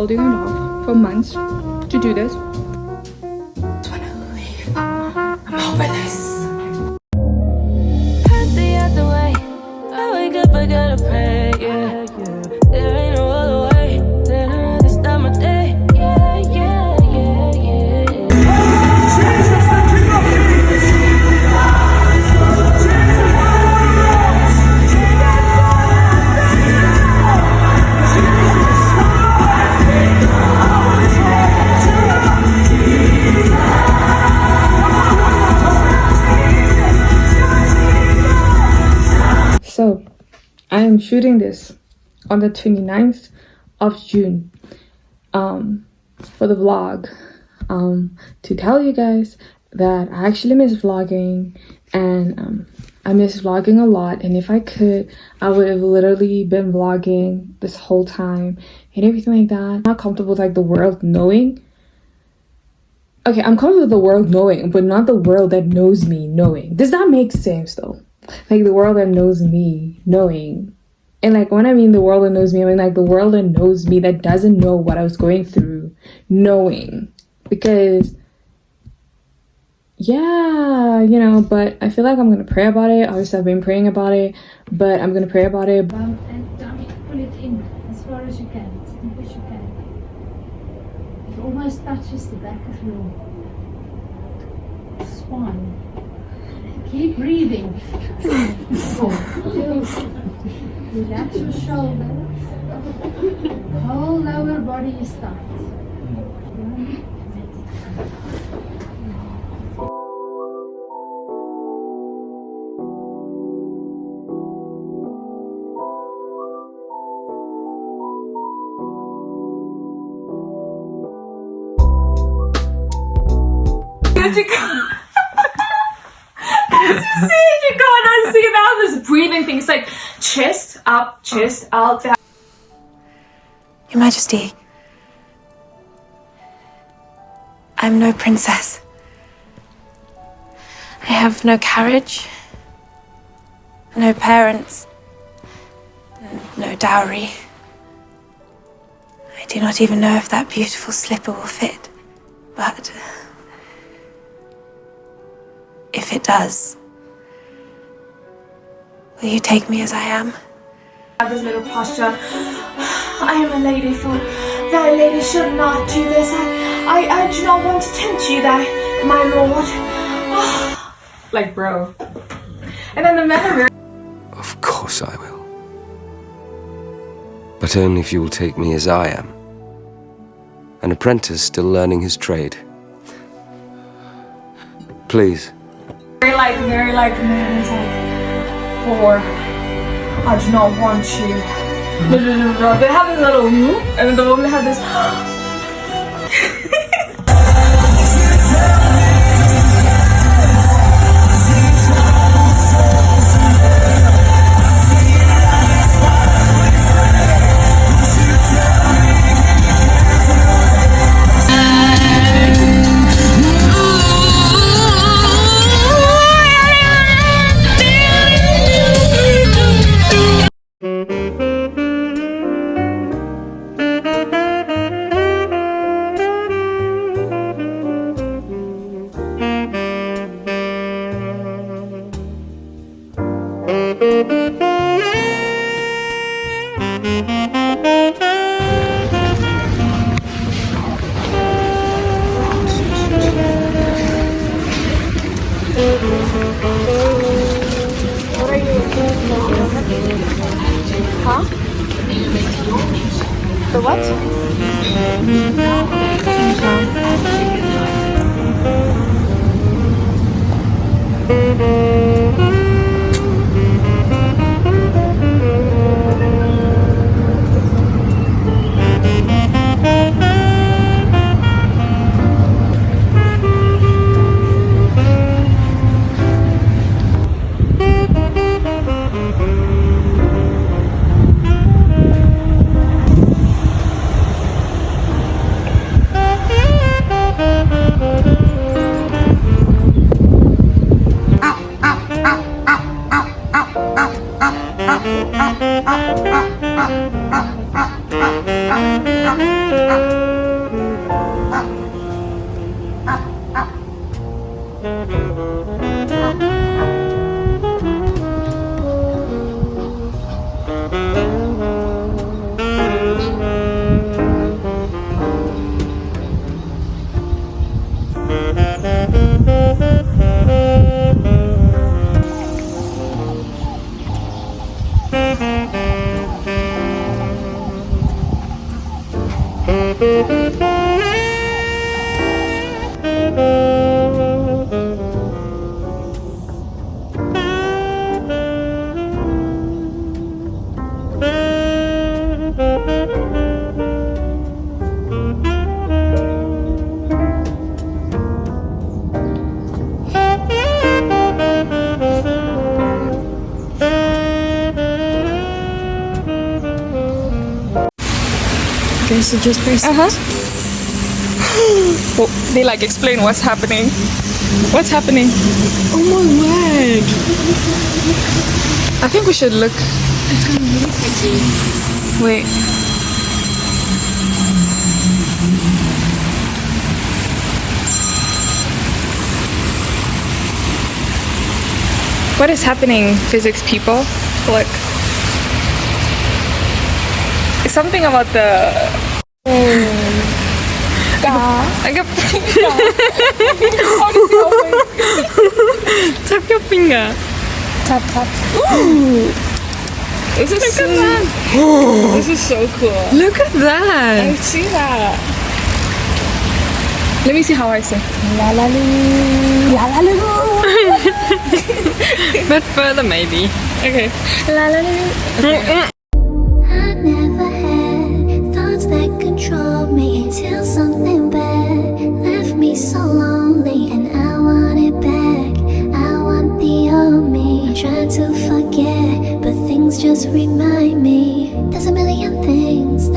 holding it off for months to do this. I just wanna leave. I'm over this. I wake up, I gotta pray, yeah. There ain't no other way. Then I'd rather start my day. Yeah, yeah, yeah, yeah, So, I am shooting this on the 29th of June for the vlog to tell you guys that I actually miss vlogging, and I miss vlogging a lot, and if I could, I would have literally been vlogging this whole time and everything like that. I'm not comfortable with like the world knowing. Okay, I'm comfortable with the world knowing, but not the world that knows me knowing. Does that make sense though? Like the world that knows me knowing. And like when I mean the world that knows me, I mean like the world that knows me that doesn't know what I was going through knowing. Because yeah, you know, but I feel like I'm gonna pray about it. Obviously I've been praying about it, but I'm gonna pray about it. And dummy, pull it in as far as you can, as deep as you can. It almost touches the back of your spine. Keep breathing. Relax your shoulders. Whole lower body is tight. You going on singing about this breathing thing. It's like chest up, chest out. Your Majesty, I'm no princess. I have no carriage, no parents, no dowry. I do not even know if that beautiful slipper will fit, but if it does, will you take me as I am? This little posture. I am a lady, for thy lady should not do this. I do not want to tempt you, my lord. Like, bro. And then the men are very... Of course I will. But only if you will take me as I am. An apprentice still learning his trade. Please. very like, man, it's like, for, I do not want you. They have this little, and the woman had this. What are you looking for? Huh? The what? Okay, so just press well, they like explain what's happening. What's happening? Oh my word! I think we should look. It's gonna be really pretty. Wait. What is happening, physics people? Look. It's something about the. Tap your finger. Tap, tap. Ooh. This is so, this is so cool. Look at that. I see that. Let me see how I say. La la loo, la la loo. But further maybe. Okay. La la loo. Okay. I never had thoughts that controlled me until something bad left me so lonely, and I want it back. I want the old me. I'm trying to forget, but things just remind me. There's a million things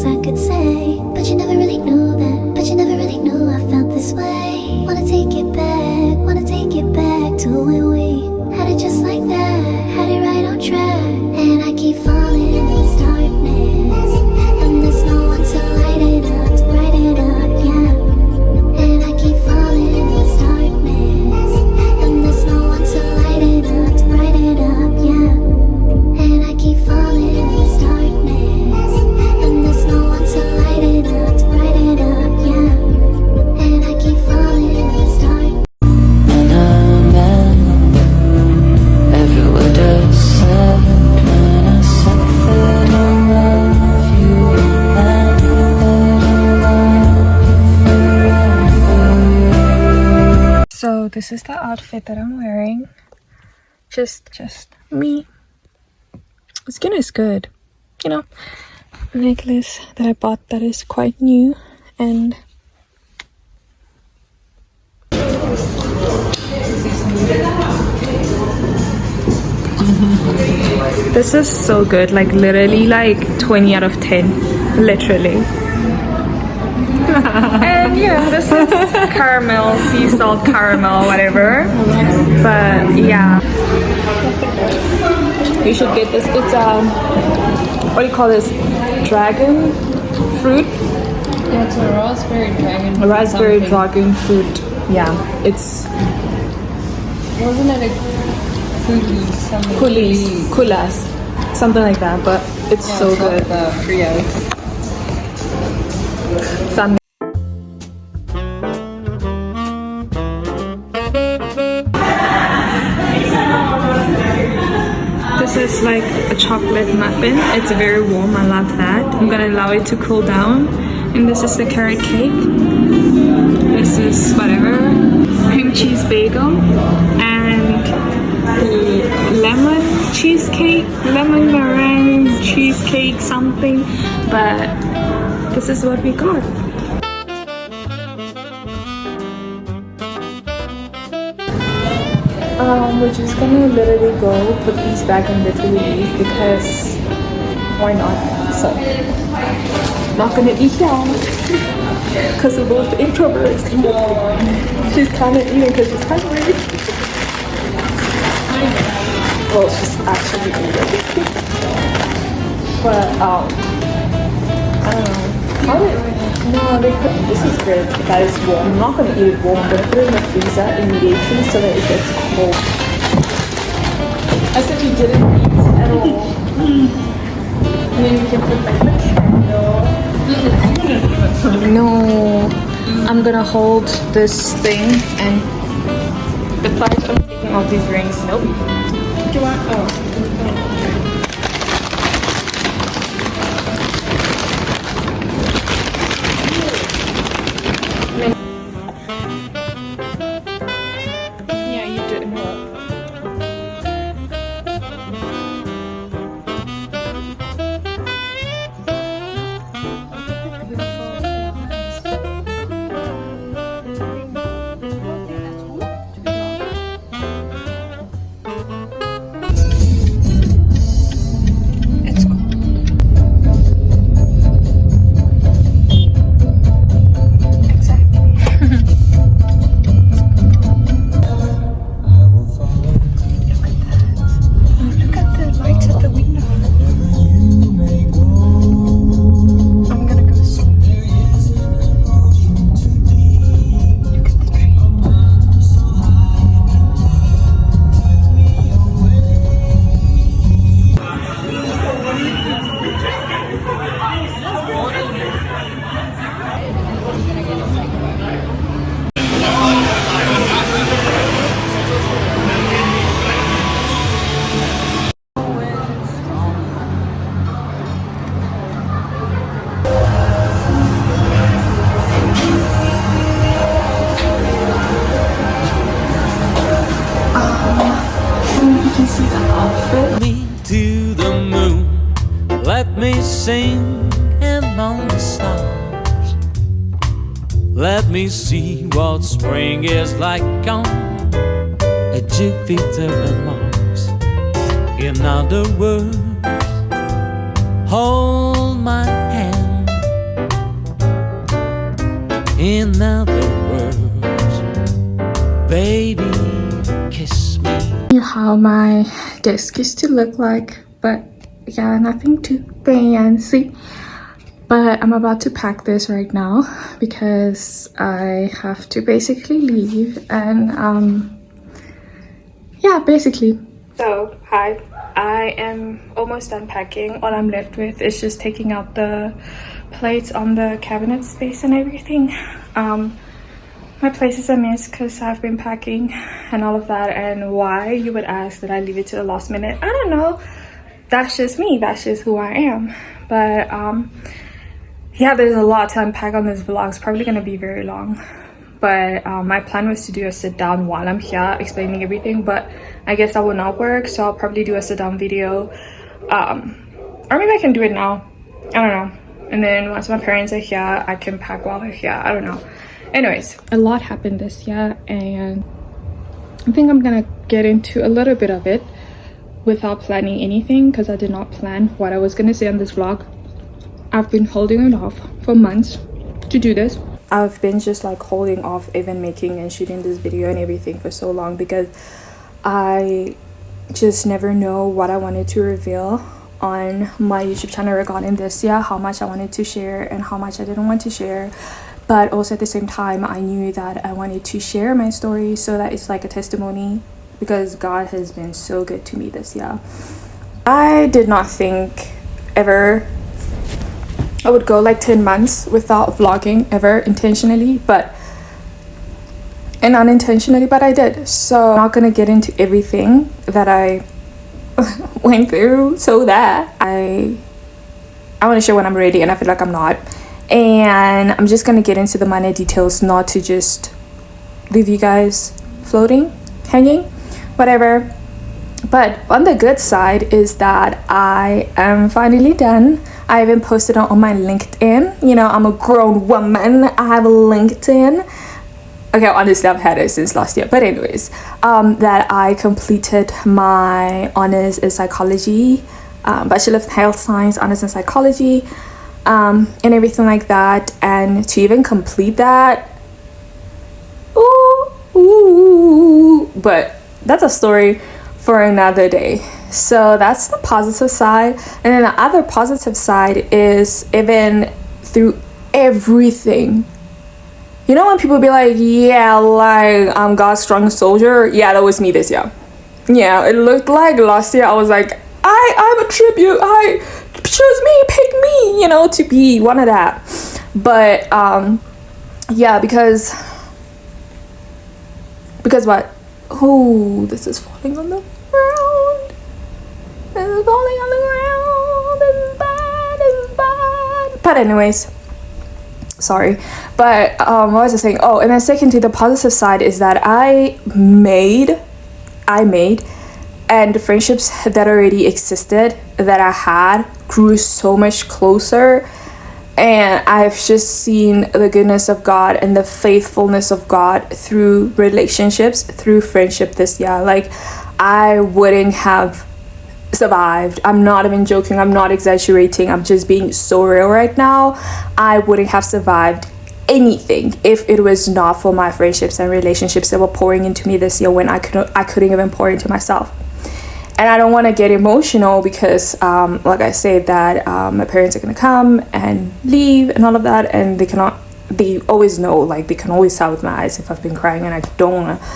I could say, but you never really knew that. But you never really knew I felt this way. Wanna take it back to when we had it just like that. Had it right on track, and I keep falling in this darkness, and there's no one to light it up, to bright it up, yeah. And I keep falling in this darkness, and there's no one to light it up, to bright it up, yeah. And I keep falling in this darkness, and there's no one to light it up, to bright it up, yeah. And I keep falling in this darkness. So this is the outfit that I'm wearing. Just me. The skin is good. You know, necklace that I bought that is quite new, and this is so good, like literally like 20 out of 10, literally. And yeah, this is caramel, sea salt caramel, whatever. But yeah, you should get this. It's what do you call this? Dragon fruit? Yeah, it's a raspberry dragon. A raspberry dragon fruit. Yeah, it's. Wasn't it a Kulas, something like that. But it's so good. The Frios. Fun. This is like a chocolate muffin. It's very warm. I love that. I'm gonna allow it to cool down. And this is the carrot cake. This is whatever. Cream cheese bagel. And the lemon cheesecake. Lemon meringue cheesecake something. But this is what we got. We're just gonna literally go put these back and literally leave because why not? So, not gonna eat out because we're both introverts. She's kind of eating because she's hungry. Well, she's actually eating. But I don't know. How did, no, they put, this is good. That is warm. I'm not gonna eat it warm. I'm gonna put it in the freezer immediately so that it gets cold. As if you didn't eat at all. And then you can put like the candle. No, I'm gonna hold this thing and besides I'm taking all these rings. Nope. Do you want? Oh. Yeah, you did. Me to the moon, let me sing among the stars. Let me see what spring is like on Jupiter and Mars. In other words, hold my hand. In other words, baby, kiss me. How my desk used to look like, but yeah, nothing too fancy. But I'm about to pack this right now because I have to basically leave and yeah, basically. So hi, I am almost done packing. All I'm left with is just taking out the plates on the cabinet space and everything. My place is a mess because I've been packing and all of that, and why you would ask that I leave it to the last minute, I don't know. That's just me, that's just who I am. But yeah, there's a lot to unpack on this vlog. It's probably gonna be very long, but my plan was to do a sit down while I'm here explaining everything, but I guess that will not work, so I'll probably do a sit down video, or maybe I can do it now, I don't know. And then once my parents are here, I can pack while they're here, I don't know. Anyways, a lot happened this year and I think I'm gonna get into a little bit of it without planning anything because I did not plan what I was gonna say on this vlog. I've been holding it off for months to do this. I've been just like holding off even making and shooting this video and everything for so long because I just never know what I wanted to reveal on my YouTube channel regarding this year, how much I wanted to share and how much I didn't want to share. But also at the same time, I knew that I wanted to share my story so that it's like a testimony because God has been so good to me this year. I did not think ever I would go like 10 months without vlogging ever intentionally, and unintentionally, but I did. So I'm not gonna get into everything that I went through so that I want to share when I'm ready, and I feel like I'm not. And I'm just gonna get into the minor details, not to just leave you guys floating, hanging, whatever. But on the good side is that I am finally done. I even posted it on my LinkedIn. You know, I'm a grown woman, I have a LinkedIn. Okay, honestly, I've had it since last year, but anyways, that I completed my honors in psychology, Bachelor of Health Science, honors in psychology, and everything like that. And to even complete that, ooh, but that's a story for another day. So that's the positive side. And then the other positive side is even through everything. You know when people be like, yeah, like I'm God's strongest soldier? Yeah, that was me this year. Yeah, it looked like last year I was like, I'm a tribute. Choose me, pick me, you know, to be one of that. But yeah, because what? Oh, this is falling on the ground. This is falling on the ground. This is bad. This is bad. But anyways, sorry. But what was I saying? Oh, and then secondly, the positive side is that I made and the friendships that already existed that I had grew so much closer. And I've just seen the goodness of God and the faithfulness of God through relationships, through friendship this year. Like, I wouldn't have survived. I'm not even joking. I'm not exaggerating. I'm just being so real right now. I wouldn't have survived anything if it was not for my friendships and relationships that were pouring into me this year when I couldn't even pour into myself. And I don't want to get emotional because like I said that my parents are going to come and leave and all of that, and they always know, like they can always tell with my eyes if I've been crying, and I don't want to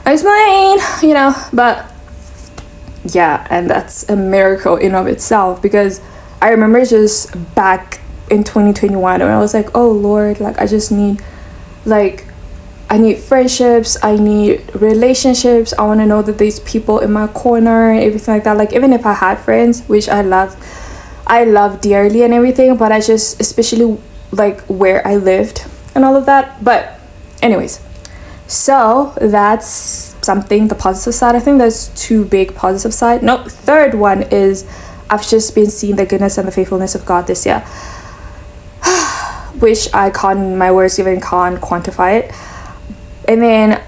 explain, you know. But yeah, and that's a miracle in of itself, because I remember just back in 2021 when I was like, oh Lord, like I just need, like, I need friendships, I need relationships, I want to know that there's people in my corner and everything like that. Like, even if I had friends, which I love dearly and everything, but I just, especially like where I lived and all of that. But anyways, so that's something, the positive side. I think there's two big positive side. No, third one is I've just been seeing the goodness and the faithfulness of God this year, which my words even can't quantify it. And then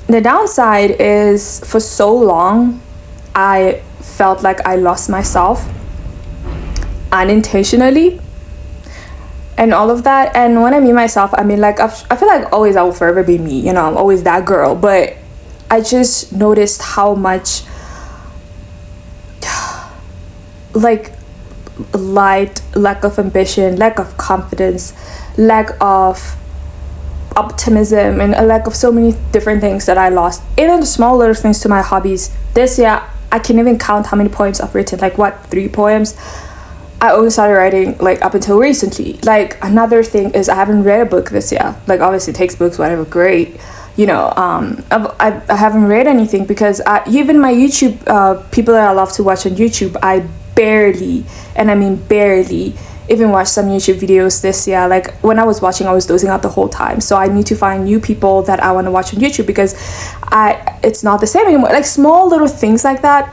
the downside is, for so long I felt like I lost myself unintentionally and all of that. And when I mean myself, I mean like I feel like always I will forever be me, you know, I'm always that girl. But I just noticed how much like lack of ambition, lack of confidence, lack of optimism, and a lack of so many different things that I lost. Even the small little things to my hobbies. This year, I can't even count how many poems I've written. Like, what, 3 poems? I only started writing like up until recently. Like, another thing is I haven't read a book this year. Like, obviously textbooks, whatever, great. You know, I haven't read anything because even my YouTube, people that I love to watch on YouTube, I barely, and I mean barely, even watch some YouTube videos this year. Like, when I was watching, I was dozing out the whole time. So I need to find new people that I want to watch on YouTube, because it's not the same anymore. Like, small little things like that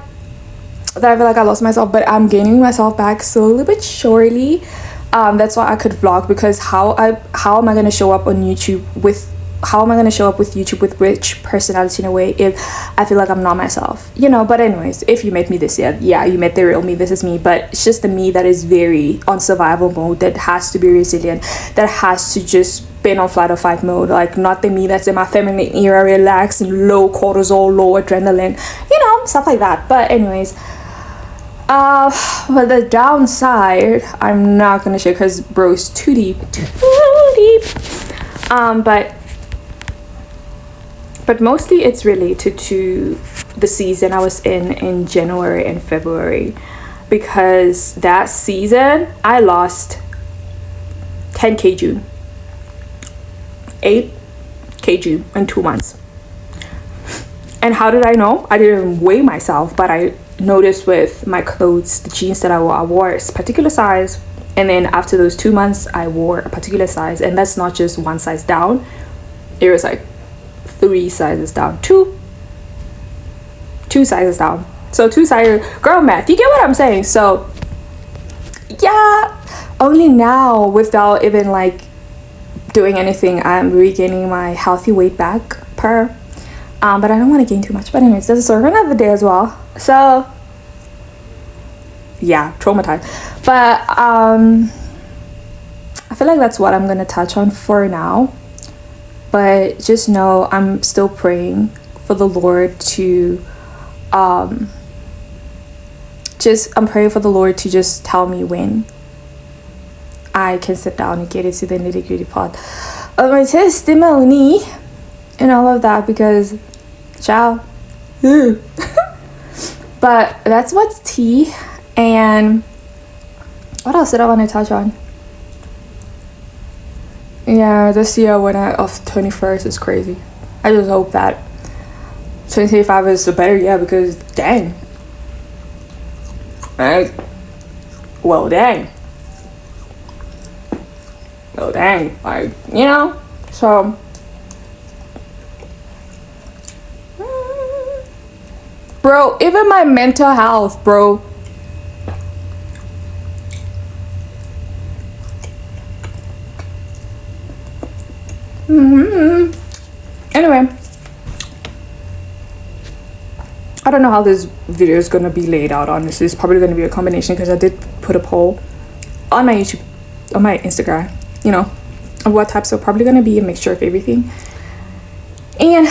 I feel like I lost myself, but I'm gaining myself back slowly but surely. That's why I could vlog, because how am I going to show up on YouTube with YouTube with rich personality in a way if I feel like I'm not myself, you know? But anyways, if you met me this year, yeah, you met the real me. This is me. But it's just the me that is very on survival mode, that has to be resilient, that has to just been on flight or fight mode. Like, not the me that's in my feminine era, relaxed and low cortisol, low adrenaline, you know, stuff like that. But anyways, but the downside I'm not gonna share because bro is too deep. But mostly it's related to the season I was in January and February, because that season I lost 10 kg, 8 kg in 2 months. And how did I know? I didn't even weigh myself, but I noticed with my clothes, the jeans that I wore a particular size, and then after those 2 months I wore a particular size. And that's not just one size down, it was like 3 sizes down, two sizes down. So 2 sizes, girl math, you get what I'm saying? So yeah, only now, without even like doing anything, I'm regaining my healthy weight back but I don't want to gain too much. But anyways, that's a story for another day as well. So yeah, traumatized. But I feel like that's what I'm gonna touch on for now. But just know I'm still praying for the Lord to I'm praying for the Lord to just tell me when I can sit down and get into the nitty-gritty part of my testimony and all of that, because ciao. But that's what's tea. And what else did I want to touch on? Yeah, this year when of 21st is crazy. I just hope that 2025 is a better year, because dang. Right? Well, dang. Well, dang. Like, you know? So. Bro, even my mental health, bro. Anyway, I don't know how this video is gonna be laid out. Honestly, it's probably gonna be a combination, because I did put a poll on my YouTube, on my Instagram, you know, of what type. So probably gonna be a mixture of everything. And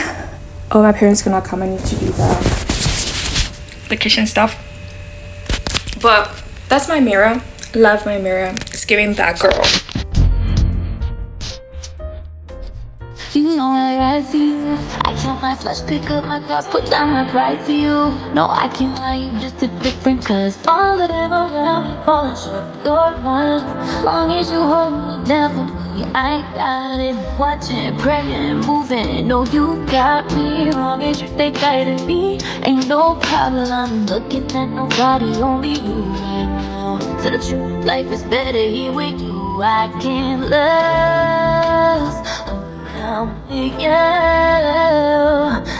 oh, my parents cannot come. I need to do the kitchen stuff. But that's my mirror. Love my mirror. It's giving that girl. You know I see you. I count my flesh, pick up my thoughts, put down my pride for you. No, I can't lie, you just a different, cause all of them around me falling short of your mind. Long as you hold me down for me, I got it. Watching, praying, moving, no, you got me. Long as you stay guiding me, ain't no problem. I'm looking at nobody, only you right now. So the truth, life is better here with you. I can't lose.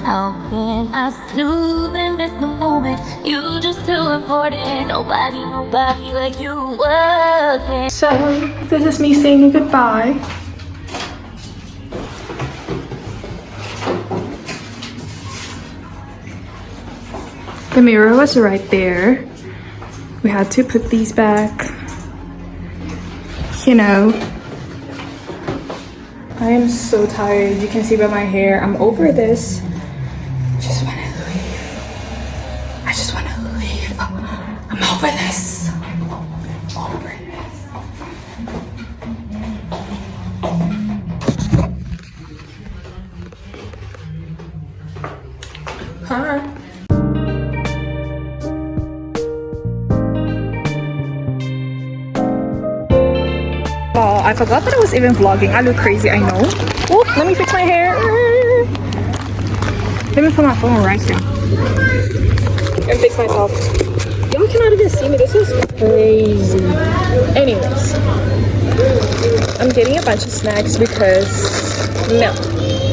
How can I snooze and miss the moment? You just too important. Nobody like you was. So this is me saying goodbye. The mirror was right there. We had to put these back. You know, I am so tired. You can see by my hair. I'm over this. Just want to leave. I just want to leave. I'm over this. Over this. Huh? Oh, I forgot that I was even vlogging. I look crazy, I know. Oh, let me fix my hair. Let me put my phone right here and fix myself. Y'all cannot even see me. This is crazy. Anyways, I'm getting a bunch of snacks because no,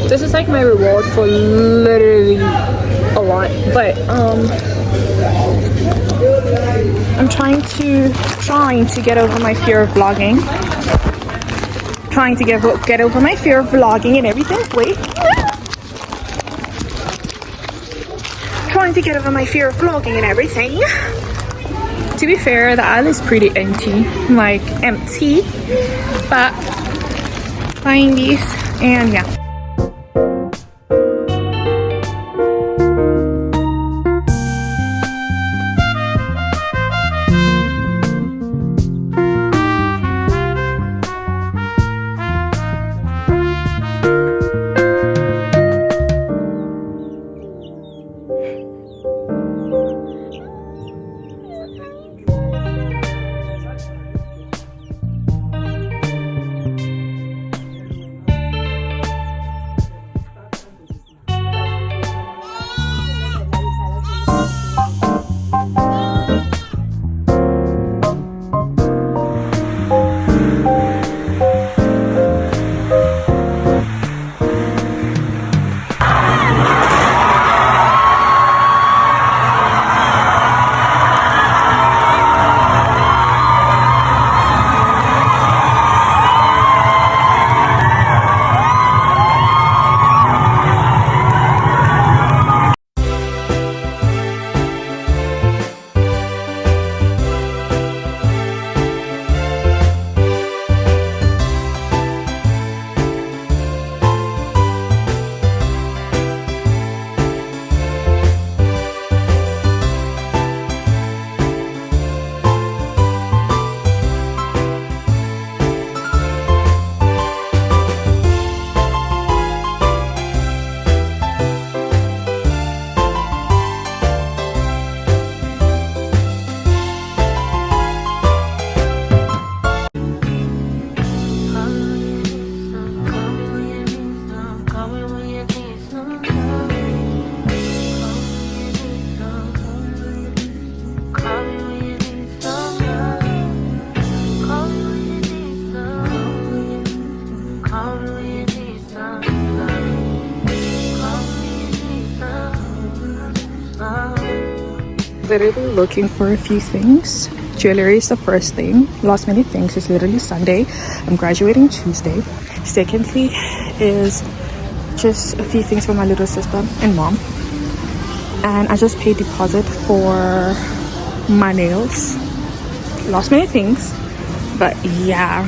this is like my reward for literally a lot. But I'm trying to get over my fear of vlogging. Trying to get over my fear of vlogging and everything. Wait. Trying to get over my fear of vlogging and everything. To be fair, the aisle is pretty empty. Like, empty. But buying these and yeah. literally looking for a few things. Jewelry is the first thing. Last minute things is literally Sunday. I'm graduating Tuesday. Secondly is just a few things for my little sister and mom. And I just paid deposit for my nails. Last minute things. But yeah.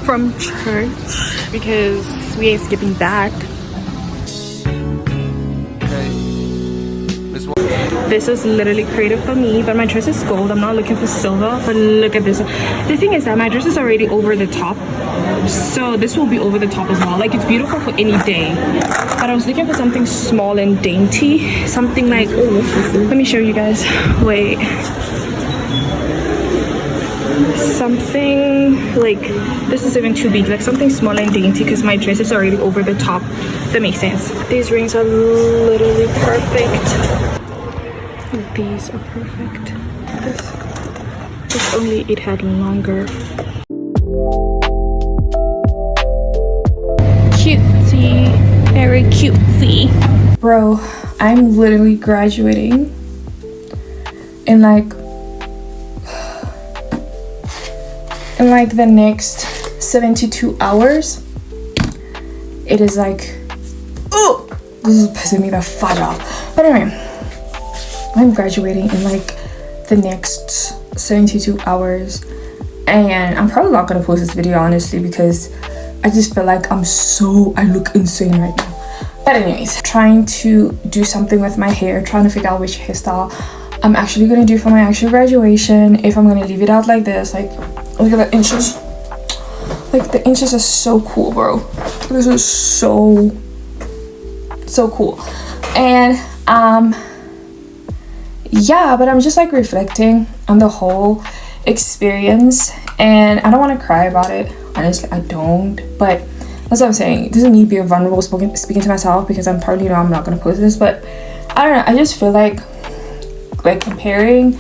From church because we ain't skipping that. This is literally creative for me, but my dress is gold. I'm not looking for silver, but look at this. The thing is that my dress is already over the top, so this will be over the top as well. Like, it's beautiful for any day, but I was looking for something small and dainty, something like, oh, let me show you guys. Wait, something like, this is even too big, like something small and dainty, because my dress is already over the top. That makes sense. These rings are literally perfect. These are perfect. If only it had longer. Cutesy, very cutesy. Bro, I'm literally graduating in like the next 72 hours. It is like, oh, this is pissing me the fudge off. But anyway, I'm graduating in like the next 72 hours, and I'm probably not gonna post this video honestly because I just feel like I look insane right now. But anyways, trying to do something with my hair, trying to figure out which hairstyle I'm actually gonna do for my actual graduation. If I'm gonna leave it out like this, like, look at the inches. Like, the inches are so cool, bro. This is so cool. And yeah, but I'm just like reflecting on the whole experience, and I don't want to cry about it. Honestly, I don't. But that's what I'm saying. It doesn't need to be a vulnerable speaking to myself, because I'm probably I'm not gonna post this. But I don't know. I just feel like comparing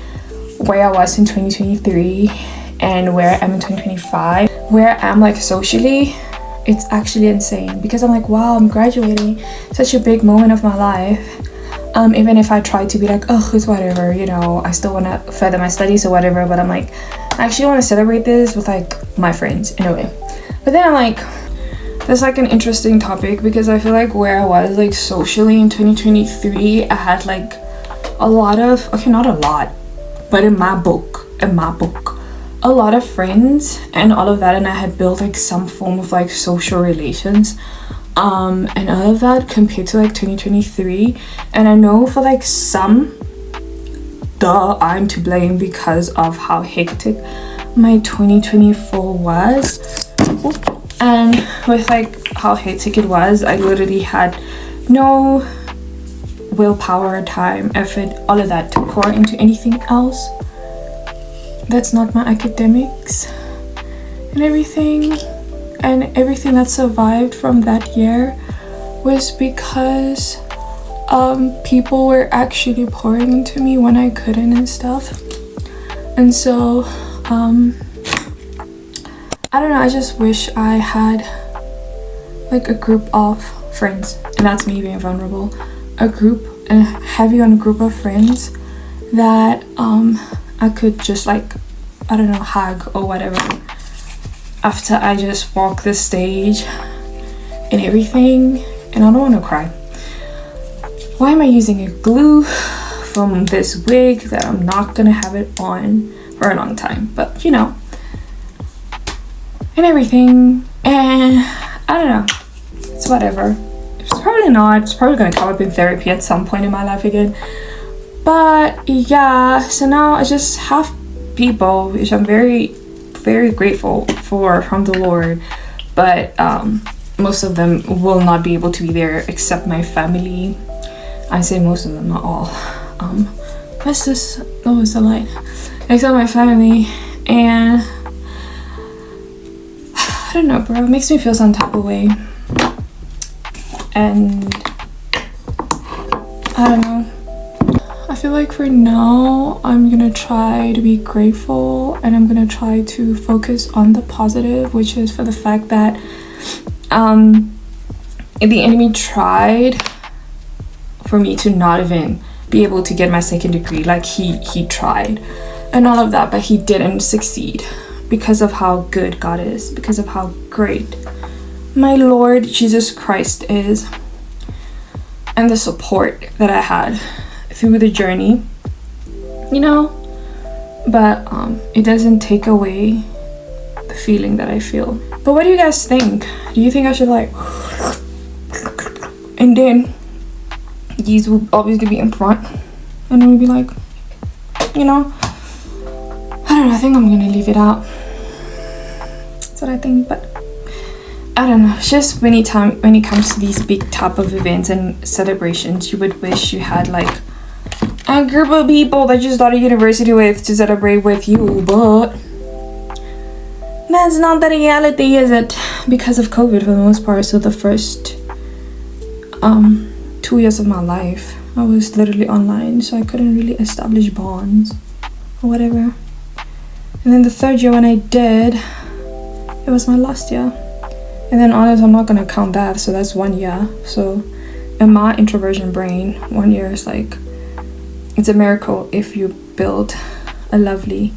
where I was in 2023 and where I am in 2025, where I'm like socially, it's actually insane, because I'm like, wow, I'm graduating, such a big moment of my life. Even if I try to be like, oh, it's whatever, you know, I still want to further my studies or whatever, but I'm like, I actually want to celebrate this with like my friends in a way. But then I'm like, that's like an interesting topic, because I feel like where I was like socially in 2023, I had like a lot of, okay, not a lot, but in my book, a lot of friends and all of that, and I had built like some form of like social relations. And all of that compared to like 2023, and I know for like some, I'm to blame because of how hectic my 2024 was. And with like how hectic it was, I literally had no willpower, time, effort, all of that to pour into anything else that's not my academics and everything. And everything that survived from that year was because people were actually pouring into me when I couldn't and stuff. And so I don't know, I just wish I had like a group of friends, and that's me being vulnerable, a group, and heavy on a group of friends that I could just like, I don't know, hug or whatever after I just walk the stage and everything. And I don't want to cry. Why am I using a glue from this wig that I'm not gonna have it on for a long time? But you know, and everything. And I don't know, it's whatever. It's probably not, it's probably gonna come up in therapy at some point in my life again. But yeah, so now I just have people, which I'm very grateful for, from the Lord, but most of them will not be able to be there except my family. I say most of them, not all. What's this? Oh, it's a light. Except my family. And I don't know, bro, it makes me feel some type of way. And I don't know, I feel like for now I'm gonna try to be grateful, and I'm gonna try to focus on the positive, which is for the fact that the enemy tried for me to not even be able to get my second degree. Like he tried and all of that, but he didn't succeed because of how good God is, because of how great my Lord Jesus Christ is, and the support that I had through the journey, you know. But it doesn't take away the feeling that I feel. But what do you guys think? Do you think I should like, and then these will obviously be in front, and it will be like, you know, I don't know, I think I'm gonna leave it out. That's what I think. But I don't know, it's just when it comes to these big type of events and celebrations, you would wish you had like a group of people that you started university with to celebrate with you, but that's not the reality, is it? Because of COVID for the most part. So the first 2 years of my life I was literally online, so I couldn't really establish bonds or whatever. And then the third year when I did, it was my last year. And then honest, I'm not gonna count that, so that's 1 year. So in my introversion brain, 1 year is like, it's a miracle if you build a lovely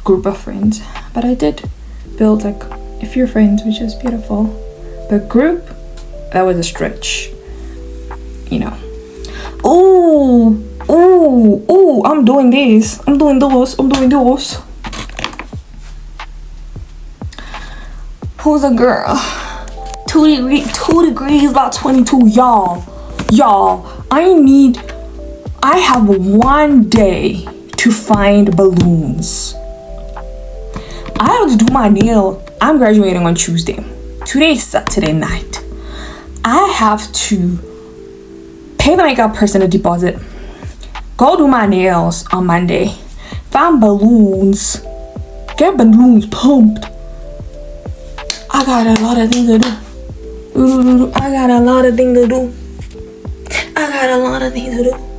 group of friends. But I did build like a few friends, which is beautiful. But group, that was a stretch, you know. Oh, I'm doing this, I'm doing those. Who's a girl? 2 degrees about 22, y'all. I have 1 day to find balloons. I have to do my nail. I'm graduating on Tuesday. Today is Saturday night. I have to pay the makeup person a deposit, go do my nails on Monday, find balloons, get balloons pumped. I got a lot of things to do.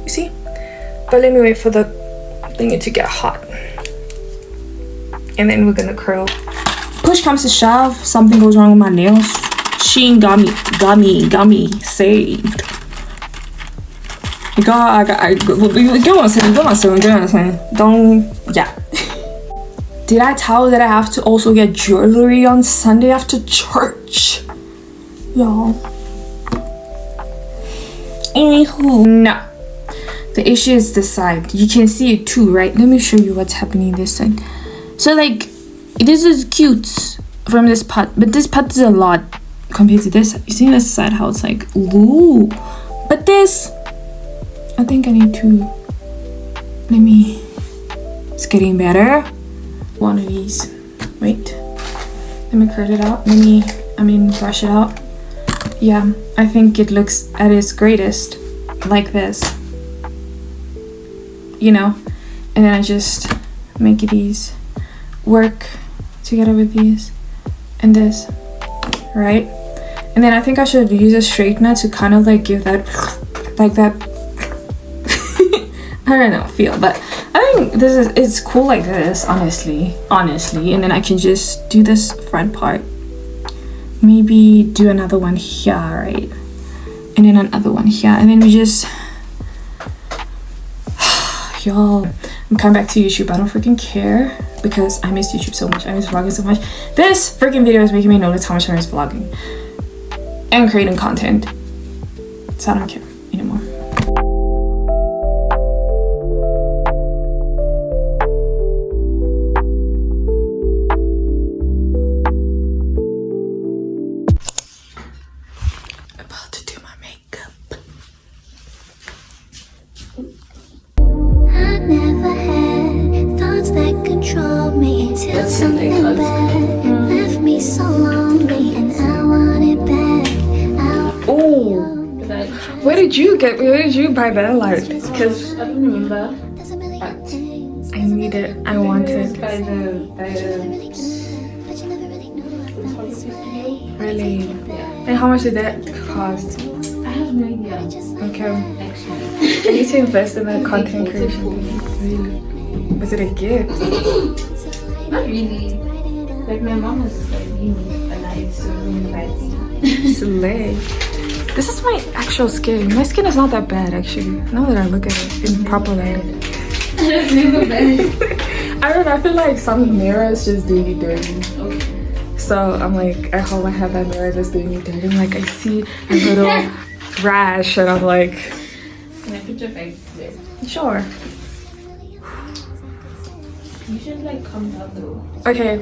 You see? But let me wait for the thing to get hot, and then we're gonna curl. Push comes to shove, something goes wrong with my nails. Sheen got me saved. Go on, don't, yeah. Did I tell you that I have to also get jewelry on Sunday after church? Y'all. Anywho, no. The issue is this side. You can see it too, right? Let me show you what's happening this side. So like, this is cute from this part, but this part is a lot compared to this. You see this side, how it's like, ooh. But this, I think I need to, it's getting better. One of these, wait, let me curl it out, brush it out. Yeah, I think it looks at its greatest like this, you know. And then I just make these work together with these and this, right? And then I think I should use a straightener to kind of like give that, like that I don't know, feel. But I think it's cool like this, honestly. And then I can just do this front part, maybe do another one here, right? And then another one here, and then we just y'all, I'm coming back to YouTube. I don't freaking care because I miss YouTube so much. I miss vlogging so much. This freaking video is making me notice how much I miss vlogging and creating content, so I don't care anymore. About to do my makeup. I never had thoughts that controlled me until something bad left me so lonely, and I want it back. Oh, where did you buy that light? Because I don't remember. I need it. I want it. Really? And how much did that cost? I have no idea. Okay. Actually. I need to invest in the content creation. Really? Was it a gift? Not really. Like my mom was like, you need a light, so we invited me. Slay. This is my actual skin. My skin is not that bad actually. Now that I look at it in proper light. I don't know, I feel like some mirrors just do me dirty. So I'm like, I hope I have that mirror just doing me dirty. I'm like, I see a little rash and I'm like, Can I put your face there? sure. You should like come down though. Okay.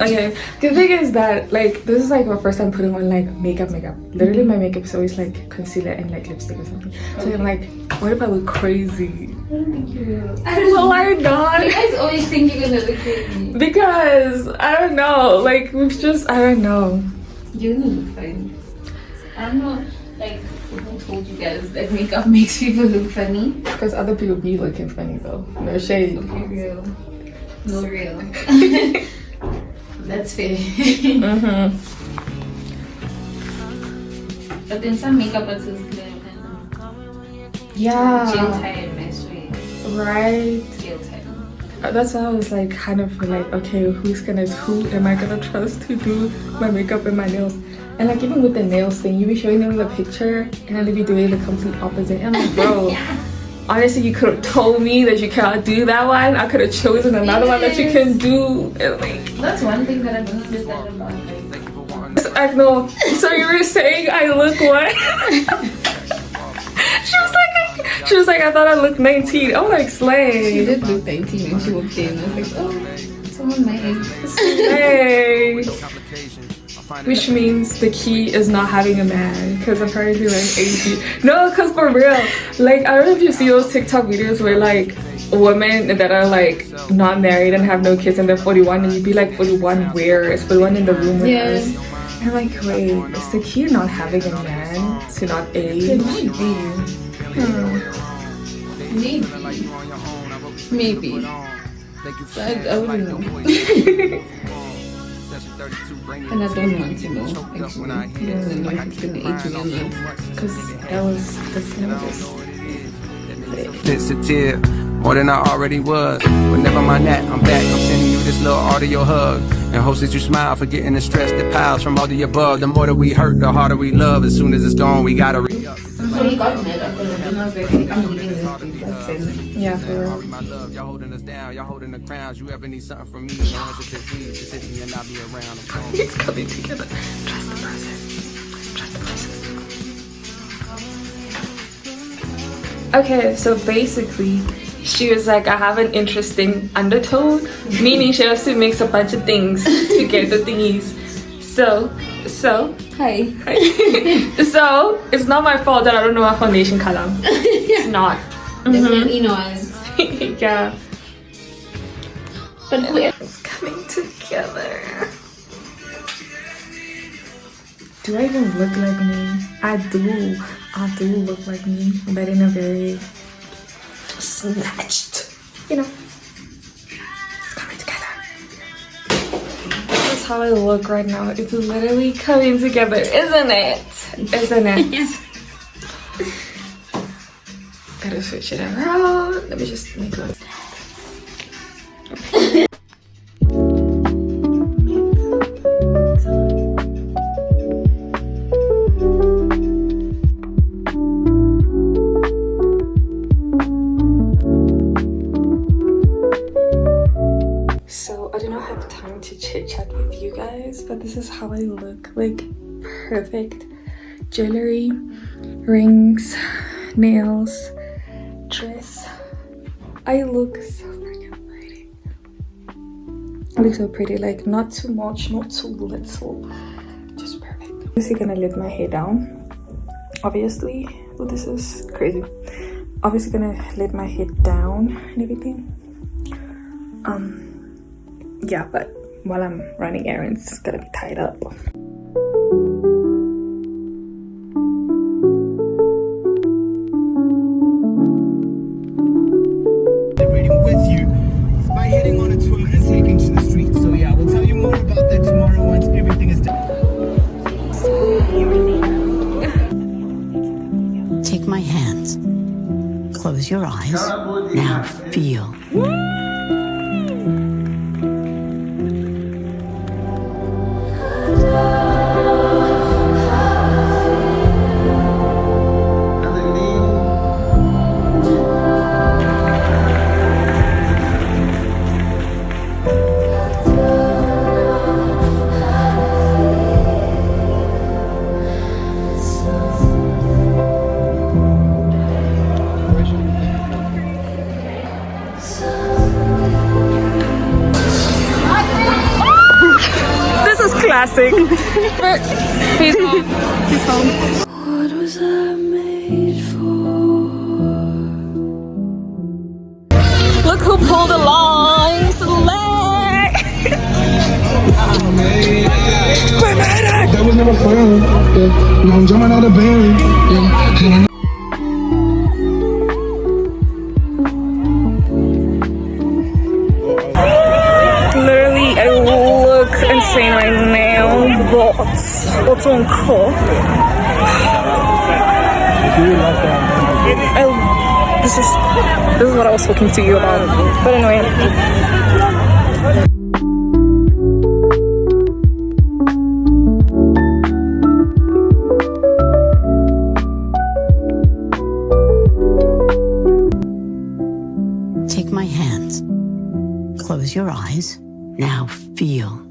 Okay. The thing is that like this is like my first time putting on like makeup. Literally my makeup is always like concealer and like lipstick or something. So I'm like, what if I look crazy? I don't think you will. Will I not? You guys always think you're gonna look crazy. Because I don't know. Like we've just I don't know. You're gonna look fine. I don't know, like who told you guys that makeup makes people look funny? Because other people be looking funny though. No shade. Okay, real. No real. That's fair. But then some makeup artists they're kind of Yeah. jail time, I swear. Right. Jail time. That's why I was like kind of like, okay, who am I gonna trust to do my makeup and my nails? And like even with the nails thing, you be showing them the picture and then they be doing the complete opposite. And I'm like, bro, honestly, you could have told me that you cannot do that one. I could have chosen another one that you can do. And like, That's one thing that I don't understand about like I know. So you were saying I look what? She was like, I thought I looked 19. I'm like, she slay. did look 19 when she walked in. I was like, oh, someone my age. Slay. Which means the key is not having a man, because apparently we're in 80. No, because for real, like I don't know if you see those TikTok videos where like women that are like not married and have no kids and they're 41 and you'd be like 41 where? It's 41 in the room with us. And I'm like, wait, is the key not having a man to not age? It might be. Maybe. But I wouldn't know. And I don't want to know, actually. I don't know if it's gonna age me or not. Because that's nervous. It's a tear, more than I already was. But never mind that, I'm back. I'm sending you this little audio hug. And hopes that you smile, forgetting the stress that piles from all the above. The more that we hurt, the harder we love. As soon as it's gone, we gotta re-up. So he got mad after that, and I was like, I'm leaving this thing. That's it. Yeah, for real. My love, y'all holding us down, y'all holding the crowns. You ever need something from me? Don't hesitate, please. Just hit me and I'll be around. It's coming together. Trust the process. Trust the process. Okay, so basically, she was like, I have an interesting undertone, meaning she has to mix a bunch of things to get the thingies. So, Hi. so it's not my fault that I don't know my foundation color. It's not. Definitely not. Yeah. But It's coming together. Do I even look like me? I do look like me, but in a very snatched, you know. It's coming together. That's how I look right now. It's literally coming together, isn't it? Isn't it? Gotta switch it around. Let me just make one. So I do not have time to chit chat with you guys, but this is how I look. Like perfect jewelry, rings, nails, dress. I look so freaking pretty. I look so pretty, like not too much, not too little, just perfect. I'm just gonna let my hair down. Obviously, oh, this is crazy. Obviously gonna let my hair down and everything. Yeah, but while I'm running errands, it's gonna be tied up. Celebrating with you by heading on a tour and taking to the street. So yeah, we'll tell you more about that tomorrow once everything is done. Take my hands. Close your eyes. Now feel. classic. He's home. He's home. What was I made for? Look who pulled along. Select. That was never fun. Yeah. I'm jumping out of bed. Yeah. Literally, I look insane right now. What's on call? This is what I was talking to you about. But anyway. Take my hands. Close your eyes. Now feel.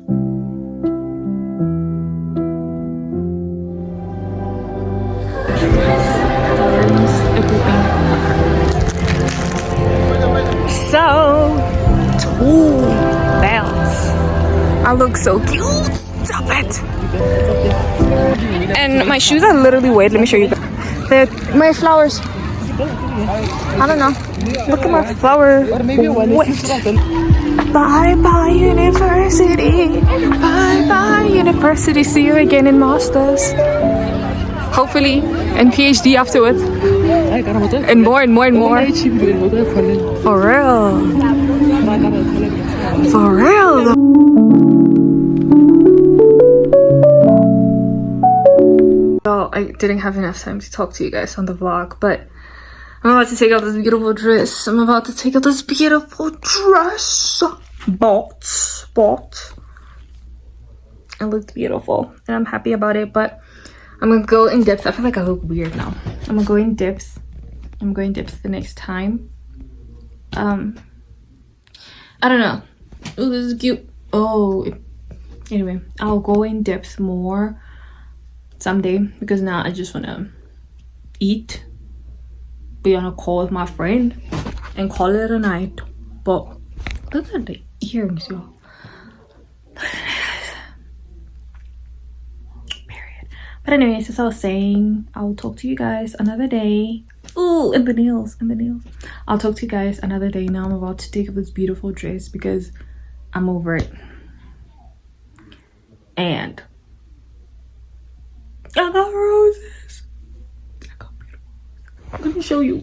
So, two belts. I look so cute. Stop it. And my shoes are literally wet. Let me show you. They're my flowers. I don't know. Look at my flower. Bye bye university. Bye bye university. See you again in masters. Hopefully, and PhD afterwards. And more and more and more. For real. For real. So I didn't have enough time to talk to you guys on the vlog, but I'm about to take out this beautiful dress. Bought. It looked beautiful and I'm happy about it, but I'm gonna go in depth. I feel like I look weird now. I'm gonna go in depth. I'm going in depth the next time. I don't know. Oh, this is cute. Anyway, I'll go in depth more someday because now I just wanna eat, be on a call with my friend, and call it a night. But look at the earrings, y'all. But anyways, as I was saying, I'll talk to you guys another day. Ooh, and the nails. I'll talk to you guys another day. Now I'm about to take off this beautiful dress because I'm over it. And I got roses. Let me show you.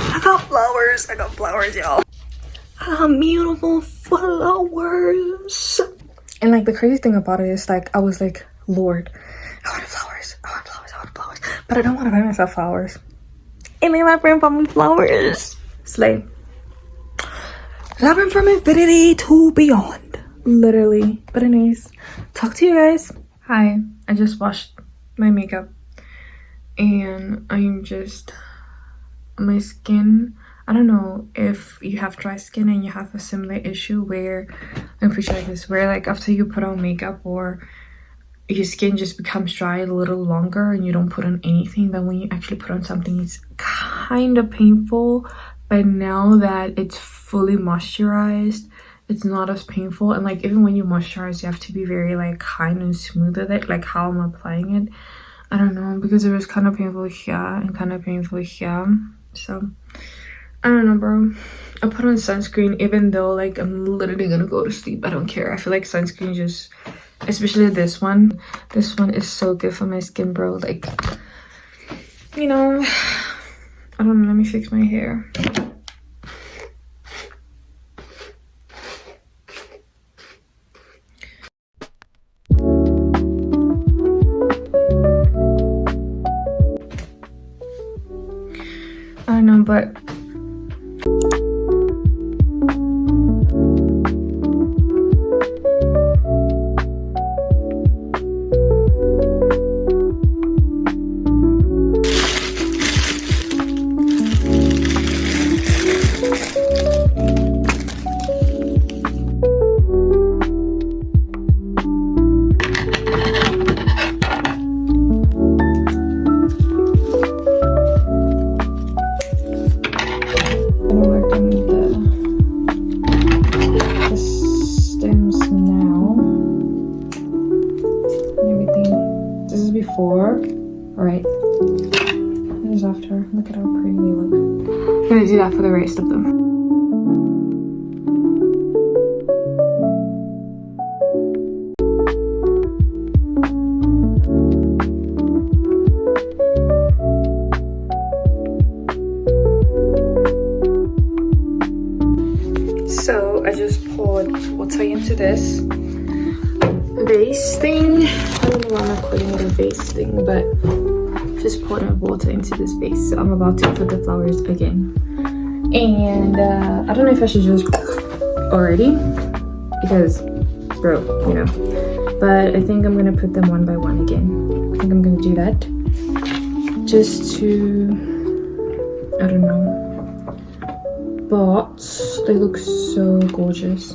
I got flowers, y'all. I got beautiful flowers. And like the crazy thing about it is like I was like, Lord, I want flowers. But I don't want to buy myself flowers. And then my friend bought me flowers. Slay. Loving from infinity to beyond. Literally. But anyways, talk to you guys. Hi. I just washed my makeup. And I'm just, my skin, I don't know if you have dry skin and you have a similar issue where, I'm pretty sure like this, where like after you put on makeup or your skin just becomes dry a little longer and you don't put on anything, then when you actually put on something it's kind of painful. But now that it's fully moisturized, it's not as painful. And like even when you moisturize, you have to be very like kind and smooth with it, like how I'm applying it. I don't know, because it was kind of painful here and kind of painful here. So I don't know, bro. I put on sunscreen even though like I'm literally gonna go to sleep. I don't care. I feel like sunscreen just, especially this one is so good for my skin, bro. Like, you know, I don't know. Let me fix my hair. I don't know, but Alright. Here's after. Look at how pretty they look. I'm gonna do that for the rest of them. So I just poured water into this vase thing. I don't know why I'm not calling it a vase thing, but just poured water into this vase. So I'm about to put the flowers again. And I don't know if I should just already, because bro, you know. But I think I'm gonna put them one by one again. I think I'm gonna do that just to, I don't know. But they look so gorgeous.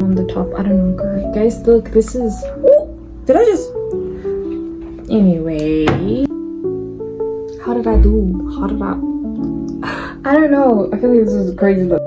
On the top, I don't know, guys, look, this is, ooh, did I just, anyway, how did I do, I don't know, I feel like this is a crazy look.